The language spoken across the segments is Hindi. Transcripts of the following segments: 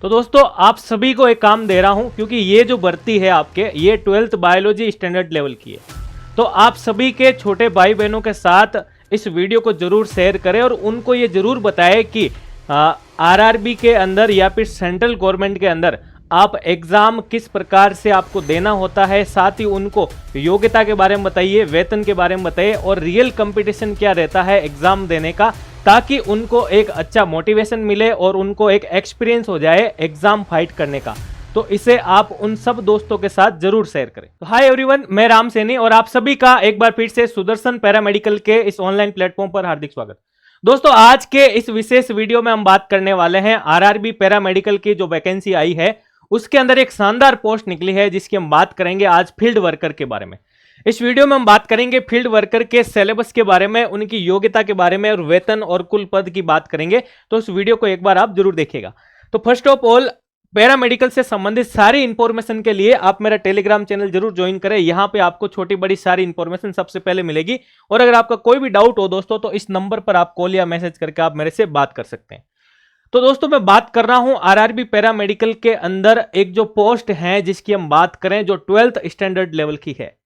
तो दोस्तों आप सभी को एक काम दे रहा हूं, क्योंकि ये जो भर्ती है आपके ये 12th बायोलॉजी स्टैंडर्ड लेवल की है। तो आप सभी के छोटे भाई बहनों के साथ इस वीडियो को जरूर शेयर करें और उनको ये जरूर बताएं कि आरआरबी के अंदर या फिर सेंट्रल गवर्नमेंट के अंदर आप एग्जाम किस प्रकार से आपको देना होता है। साथ ही उनको योग्यता के बारे में बताइए, वेतन के बारे में बताइए और रियल कंपटीशन क्या रहता है एग्जाम देने का, ताकि उनको एक अच्छा मोटिवेशन मिले और उनको एक एक्सपीरियंस हो जाए एग्जाम फाइट करने का। तो इसे आप उन सब दोस्तों के साथ जरूर शेयर करें। तो हाय एवरीवन, मैं राम सैनी और आप सभी का एक बार फिर से सुदर्शन पैरामेडिकल के इस ऑनलाइन प्लेटफॉर्म पर हार्दिक स्वागत। दोस्तों आज के इस विशेष वीडियो में हम बात करने वाले हैं आरआरबी पैरामेडिकल की जो वैकेंसी आई है उसके अंदर एक शानदार पोस्ट निकली है जिसकी हम बात करेंगे आज फील्ड वर्कर के बारे में। इस वीडियो में हम बात करेंगे फील्ड वर्कर के सिलेबस के बारे में, उनकी योग्यता के बारे में और वेतन और कुल पद की बात करेंगे। तो इस वीडियो को एक बार आप जरूर देखिएगा। तो फर्स्ट ऑफ ऑल पैरामेडिकल से संबंधित सारी इंफॉर्मेशन के लिए आप मेरा टेलीग्राम चैनल जरूर ज्वाइन करें। यहां पे आपको छोटी बड़ी सारी इंफॉर्मेशन सबसे पहले मिलेगी और अगर आपका कोई भी डाउट हो दोस्तों तो इस नंबर पर आप कॉल या मैसेज करके आप मेरे से बात कर सकते हैं। तो दोस्तों मैं बात कर रहा हूं आरआरबी पैरामेडिकल के अंदर एक जो पोस्ट है जिसकी हम बात करें जो 12th स्टैंडर्ड लेवल की है,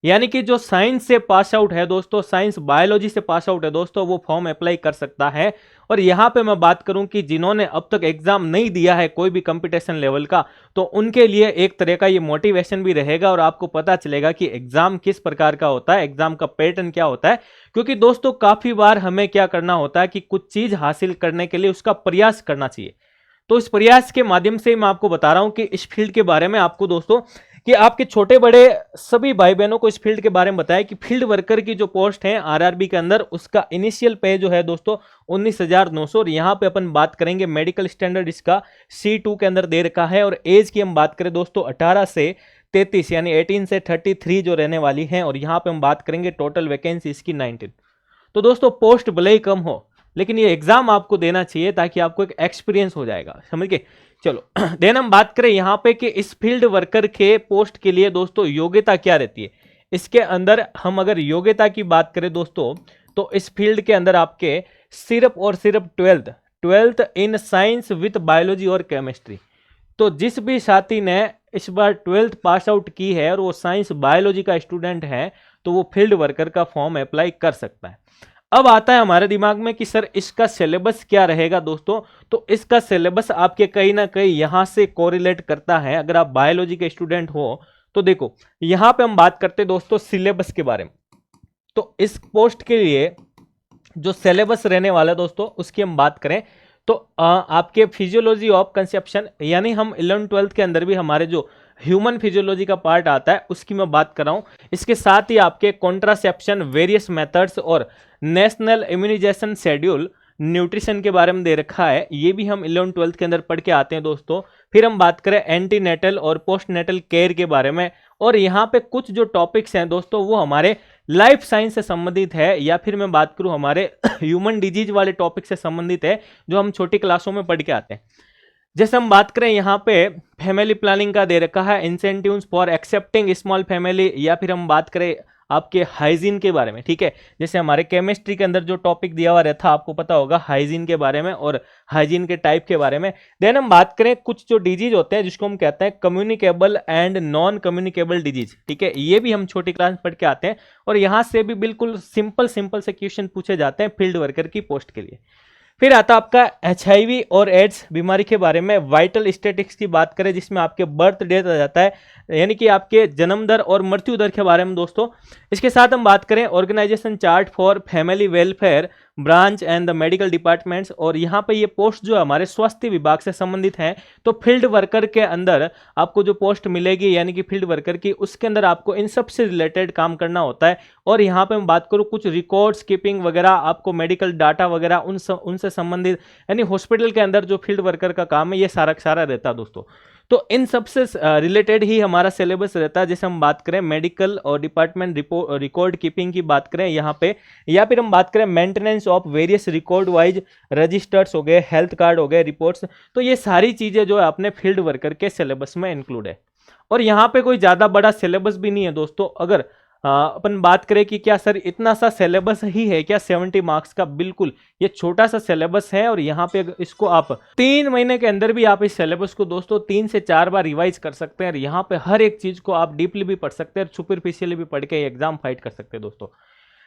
यानी कि जो साइंस से पास आउट है दोस्तों, साइंस बायोलॉजी से पास आउट है दोस्तों, वो फॉर्म अप्लाई कर सकता है। और यहां पे मैं बात करूं कि जिन्होंने अब तक एग्जाम नहीं दिया है कोई भी कंपटीशन लेवल का, तो उनके लिए एक तरह का ये मोटिवेशन भी रहेगा और आपको पता चलेगा कि एग्जाम किस प्रकार का होता है, एग्जाम का पैटर्न क्या होता है। क्योंकि दोस्तों काफी बार हमें क्या करना होता है कि कुछ चीज हासिल करने के लिए उसका प्रयास करना चाहिए। तो इस प्रयास के माध्यम से मैं आपको बता रहा हूं कि इस फील्ड के बारे में आपको दोस्तों कि आपके छोटे बड़े सभी भाई बहनों को इस फील्ड के बारे में बताया कि फील्ड वर्कर की जो पोस्ट है आरआरबी के अंदर उसका इनिशियल पे जो है दोस्तों 19,900 और यहां पे अपन बात करेंगे मेडिकल स्टैंडर्ड इसका C2 के अंदर दे रखा है। और एज की हम बात करें दोस्तों 18 से 33 यानी 18 से 33 जो रहने वाली है। और यहां पे हम बात करेंगे टोटल वैकेंसी इसकी 19। तो दोस्तों पोस्ट भले ही कम हो लेकिन ये एग्जाम आपको देना चाहिए ताकि आपको एक एक्सपीरियंस हो जाएगा, समझ गए। चलो देन हम बात करें यहां पे कि इस फील्ड वर्कर के पोस्ट के लिए दोस्तों योग्यता क्या रहती है। इसके अंदर हम अगर योग्यता की बात करें दोस्तों तो इस फील्ड के अंदर आपके सिर्फ और सिर्फ 12th in science with biology और केमिस्ट्री। तो जिस भी साथी ने इस बार 12th पास आउट की है और वो साइंस बायोलॉजी का स्टूडेंट है तो वो फील्ड वर्कर का फॉर्म अप्लाई कर सकता है। अब आता है हमारे दिमाग में कि सर इसका सिलेबस क्या रहेगा दोस्तों। तो इसका सिलेबस आपके कहीं ना कहीं यहां से कोरिलेट करता है। अगर आप बायोलॉजी के स्टूडेंट हो तो देखो यहां पे हम बात करते हैं दोस्तों सिलेबस के बारे में। तो इस पोस्ट के लिए जो सिलेबस रहने वाला है दोस्तों उसकी हम बात करें तो आपके फिजियोलॉजी ऑफ कंसेप्शन, यानी हम 11th-12th के अंदर भी हमारे जो ह्यूमन फिजियोलॉजी का पार्ट आता है उसकी मैं बात कर रहा हूं। इसके साथ ही आपके कॉन्ट्रासेप्शन, वेरियस मेथड्स और नेशनल इम्यूनाइजेशन शेड्यूल, न्यूट्रिशन के बारे में दे रखा है, ये भी हम 11th-12th के अंदर पढ़ के आते हैं दोस्तों। फिर हम बात करें एंटीनेटल और पोस्टनेटल केयर के बारे में। और यहाँ पे कुछ जो टॉपिक्स हैं दोस्तों वो हमारे लाइफ साइंस से संबंधित है, या फिर मैं बात करूं हमारे ह्यूमन डिजीज वाले टॉपिक से संबंधित है जो हम छोटी क्लासों में पढ़ के आते हैं। जैसे हम बात करें यहाँ पे फैमिली प्लानिंग का दे रखा है, incentives for accepting small family, या फिर हम बात करें आपके हाइजीन के बारे में, ठीक है। जैसे हमारे केमिस्ट्री के अंदर जो टॉपिक दिया हुआ रहता है आपको पता होगा हाइजीन के बारे में और हाइजीन के टाइप के बारे में। देन हम बात करें कुछ जो डिजीज होते हैं जिसको हम कहते हैं communicable and non communicable disease, ठीक है। ये भी हम छोटी क्लास में पढ़ के आते हैं और यहाँ से भी बिल्कुल सिंपल से क्वेश्चन पूछे जाते हैं फील्ड वर्कर की पोस्ट के लिए। फिर आता आपका HIV और एड्स बीमारी के बारे में। वाइटल स्टैटिस्टिक्स की बात करें जिसमें आपके बर्थ डेट आ जाता है, यानी कि आपके जन्म दर और मृत्यु दर के बारे में दोस्तों। इसके साथ हम बात करें organisation chart for family welfare branch and the medical departments, और यहाँ पे ये पोस्ट जो हमारे स्वास्थ्य विभाग से संबंधित है। तो फील्ड वर्कर के अंदर आपको जो पोस्ट मिलेगी यानी कि फील्ड वर्कर की, उसके अंदर आपको इन सब से रिलेटेड काम करना होता है। और यहाँ पे मैं बात करूँ कुछ रिकॉर्ड्स कीपिंग वगैरह, आपको मेडिकल डाटा वगैरह उनसे संबंधित, यानी हॉस्पिटल के अंदर जो फील्ड वर्कर का काम है ये सारा रहता है दोस्तों। तो इन सबसे रिलेटेड ही हमारा सिलेबस रहता है। जैसे हम बात करें मेडिकल और डिपार्टमेंट रिकॉर्ड कीपिंग की बात करें यहाँ पे, या फिर हम बात करें maintenance of various record wise registers हो गए, हेल्थ कार्ड हो गए, रिपोर्ट्स, तो ये सारी चीजें जो है अपने फील्ड वर्कर के सिलेबस में इंक्लूड है। और यहाँ पे कोई ज्यादा बड़ा सिलेबस भी नहीं है दोस्तों। अगर अपन बात करें कि क्या सर इतना सा सिलेबस ही है क्या 70 मार्क्स का? बिल्कुल, ये छोटा सा सिलेबस है और यहाँ पे इसको आप 3 महीने के अंदर भी आप इस सिलेबस को दोस्तों 3 से 4 बार रिवाइज कर सकते हैं और यहाँ पे हर एक चीज को आप डीपली भी पढ़ सकते हैं और सुपरफिशियली भी पढ़ के एग्जाम फाइट कर सकते हैं दोस्तों।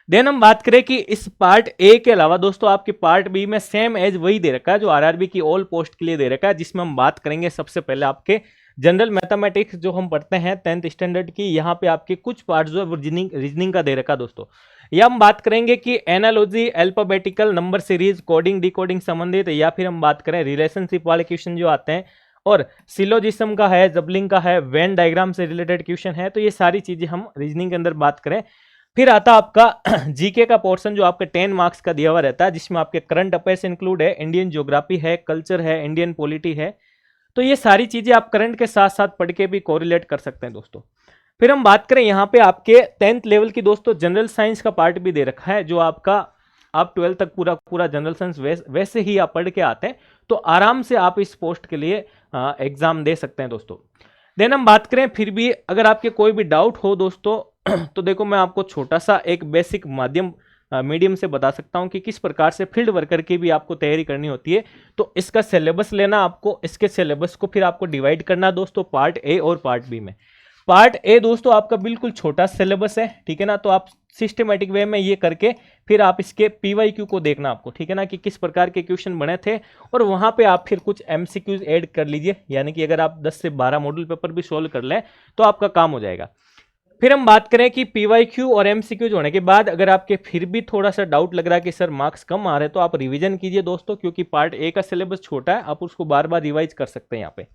देन हम बात करें कि इस पार्ट ए के अलावा दोस्तों आपके पार्ट बी में सेम एज वही दे रखा है जो आरआरबी की ऑल पोस्ट के लिए दे रखा है, जिसमें हम बात करेंगे सबसे पहले आपके जनरल मैथमेटिक्स जो हम पढ़ते हैं 10th स्टैंडर्ड की। यहाँ पे आपके कुछ पार्ट जो है रीजनिंग का दे रखा दोस्तों। या हम बात करेंगे कि analogy, alphabetical, number series, coding decoding संबंधित, या फिर हम बात करें रिलेशनशिप वाले क्वेश्चन जो आते हैं, और सिलोजिज्म का है, जबलिंग का है, वेन डायग्राम से रिलेटेड क्वेश्चन है। तो ये सारी चीजें हम रीजनिंग के अंदर बात करें। फिर आता आपका जीके का पोर्शन जो आपके 10 मार्क्स का दिया हुआ रहता है, जिसमें आपके करंट अफेयर्स इंक्लूड है, इंडियन ज्योग्राफी है, कल्चर है, इंडियन पॉलिटी है। तो ये सारी चीजें आप करंट के साथ साथ पढ़ के भी कोरिलेट कर सकते हैं दोस्तों। फिर हम बात करें यहाँ पे आपके 10th लेवल की दोस्तों जनरल साइंस का पार्ट भी दे रखा है, जो आपका आप 12 तक पूरा पूरा जनरल साइंस वैसे ही आप पढ़ के आते हैं, तो आराम से आप इस पोस्ट के लिए एग्जाम दे सकते हैं दोस्तों। देन हम बात करें, फिर भी अगर आपके कोई भी डाउट हो दोस्तों तो देखो मैं आपको छोटा सा एक बेसिक मीडियम से बता सकता हूं कि किस प्रकार से फील्ड वर्कर की भी आपको तैयारी करनी होती है। तो इसका सिलेबस लेना आपको, इसके सिलेबस को फिर आपको डिवाइड करना दोस्तों पार्ट ए और पार्ट बी में। पार्ट ए दोस्तों आपका बिल्कुल छोटा सिलेबस है, ठीक है ना। तो आप सिस्टमेटिक वे में ये करके फिर आप इसके पीवाईक्यू को देखना आपको, ठीक है ना, कि किस प्रकार के क्वेश्चन बने थे, और वहां पे आप फिर कुछ एमसीक्यूज ऐड कर लीजिए। यानी कि अगर आप 10 से 12 मॉडल पेपर भी सोल्व कर लें तो आपका काम हो जाएगा। फिर हम बात करें कि पीवाईक्यू और एमसीक्यूज होने के बाद अगर आपके फिर भी थोड़ा सा डाउट लग रहा है कि सर मार्क्स कम आ रहे हैं, तो आप रिवीजन कीजिए दोस्तों, क्योंकि पार्ट ए का सिलेबस छोटा है, आप उसको बार बार रिवाइज कर सकते हैं यहाँ पे।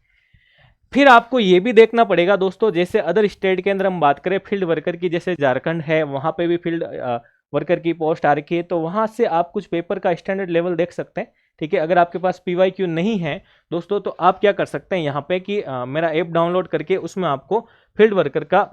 फिर आपको ये भी देखना पड़ेगा दोस्तों, जैसे अदर स्टेट के अंदर हम बात करें फील्ड वर्कर की, जैसे झारखंड है, वहां पे भी फील्ड वर्कर की पोस्ट आ रखी है, तो वहां से आप कुछ पेपर का स्टैंडर्ड लेवल देख सकते हैं, ठीक है। अगर आपके पास पीवाईक्यू नहीं है दोस्तों, तो आप क्या कर सकते हैं यहाँ पे कि मेरा ऐप डाउनलोड करके उसमें आपको फील्ड वर्कर का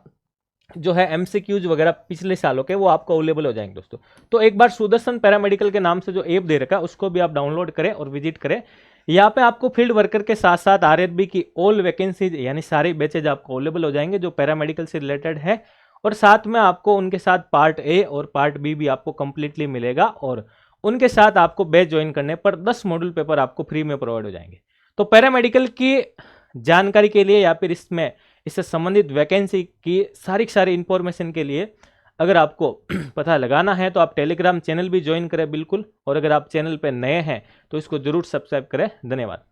जो है एमसीक्यूज वगैरह पिछले सालों के वो आपको अवेलेबल हो जाएंगे दोस्तों। तो एक बार सुदर्शन पैरामेडिकल के नाम से जो ऐप दे रखा है उसको भी आप डाउनलोड करें और विजिट करें। यहाँ पे आपको फील्ड वर्कर के साथ साथ आरआरबी की ऑल वैकेंसीज यानी सारे बैचेज आपको अवेलेबल हो जाएंगे जो पैरामेडिकल से रिलेटेड है, और साथ में आपको उनके साथ पार्ट ए और पार्ट बी भी आपको कंप्लीटली मिलेगा, और उनके साथ आपको बैच ज्वाइन करने पर 10 मॉड्यूल पेपर आपको फ्री में प्रोवाइड हो जाएंगे। तो पैरामेडिकल की जानकारी के लिए या फिर इससे संबंधित वैकेंसी की सारी इंफॉर्मेशन के लिए अगर आपको पता लगाना है तो आप टेलीग्राम चैनल भी ज्वाइन करें बिल्कुल, और अगर आप चैनल पर नए हैं तो इसको जरूर सब्सक्राइब करें। धन्यवाद।